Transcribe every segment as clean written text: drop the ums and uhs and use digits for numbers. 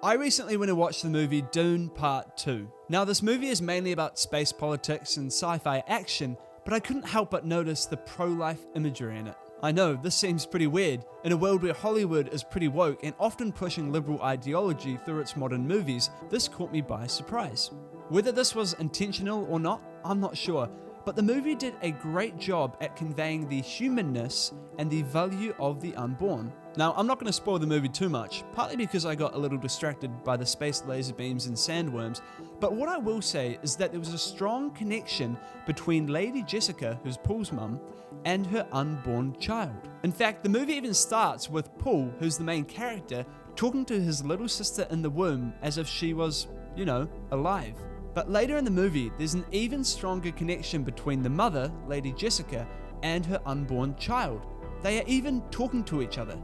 I recently went and watched the movie Dune Part 2. Now this movie is mainly about space politics and sci-fi action, but I couldn't help but notice the pro-life imagery in it. I know, this seems pretty weird, in a world where Hollywood is pretty woke and often pushing liberal ideology through its modern movies. This caught me by surprise. Whether this was intentional or not, I'm not sure, but the movie did a great job at conveying the humanness and the value of the unborn. Now, I'm not going to spoil the movie too much, partly because I got a little distracted by the space laser beams and sandworms, but what I will say is that there was a strong connection between Lady Jessica, who's Paul's mum, and her unborn child. In fact, the movie even starts with Paul, who's the main character, talking to his little sister in the womb as if she was, alive. But later in the movie, there's an even stronger connection between the mother, Lady Jessica, and her unborn child. They are even talking to each other.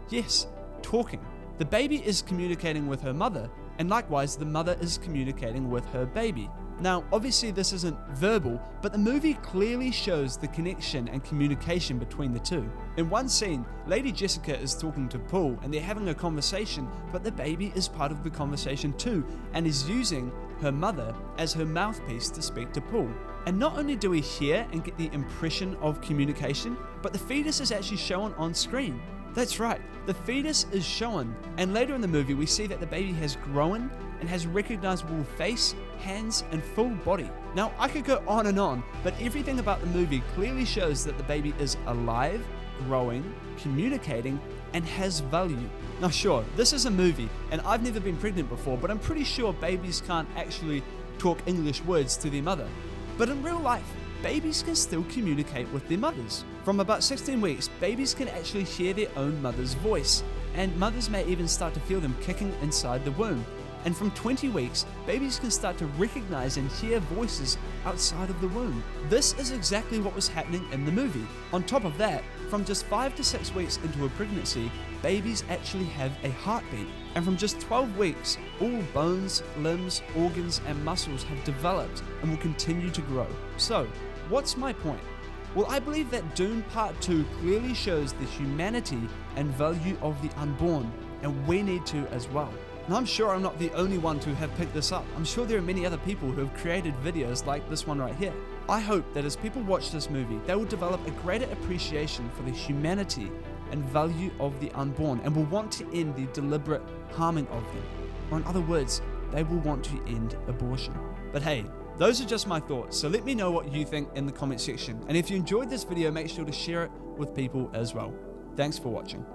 Yes, talking. The baby is communicating with her mother, and likewise the mother is communicating with her baby. Now, obviously this isn't verbal, but the movie clearly shows the connection and communication between the two. In one scene, Lady Jessica is talking to Paul and they're having a conversation, but the baby is part of the conversation too, and is using her mother as her mouthpiece to speak to Paul. And not only do we hear and get the impression of communication, but the fetus is actually shown on screen. That's right, the fetus is shown, and later in the movie we see that the baby has grown and has recognizable face, hands, and full body. Now, I could go on and on, but everything about the movie clearly shows that the baby is alive, growing, communicating, and has value. Now sure, this is a movie, and I've never been pregnant before, but I'm pretty sure babies can't actually talk English words to their mother. But in real life, babies can still communicate with their mothers. From about 16 weeks, babies can actually hear their own mother's voice, and mothers may even start to feel them kicking inside the womb. And from 20 weeks, babies can start to recognize and hear voices outside of the womb. This is exactly what was happening in the movie. On top of that, from just 5 to 6 weeks into a pregnancy, babies actually have a heartbeat. And from just 12 weeks, all bones, limbs, organs, and muscles have developed and will continue to grow. So, what's my point? Well, I believe that Dune Part 2 clearly shows the humanity and value of the unborn, and we need to as well. And I'm sure I'm not the only one to have picked this up. I'm sure there are many other people who have created videos like this one right here. I hope that as people watch this movie, they will develop a greater appreciation for the humanity and value of the unborn, and will want to end the deliberate harming of them. Or in other words, they will want to end abortion. But hey, those are just my thoughts, so let me know what you think in the comment section. And if you enjoyed this video, make sure to share it with people as well. Thanks for watching.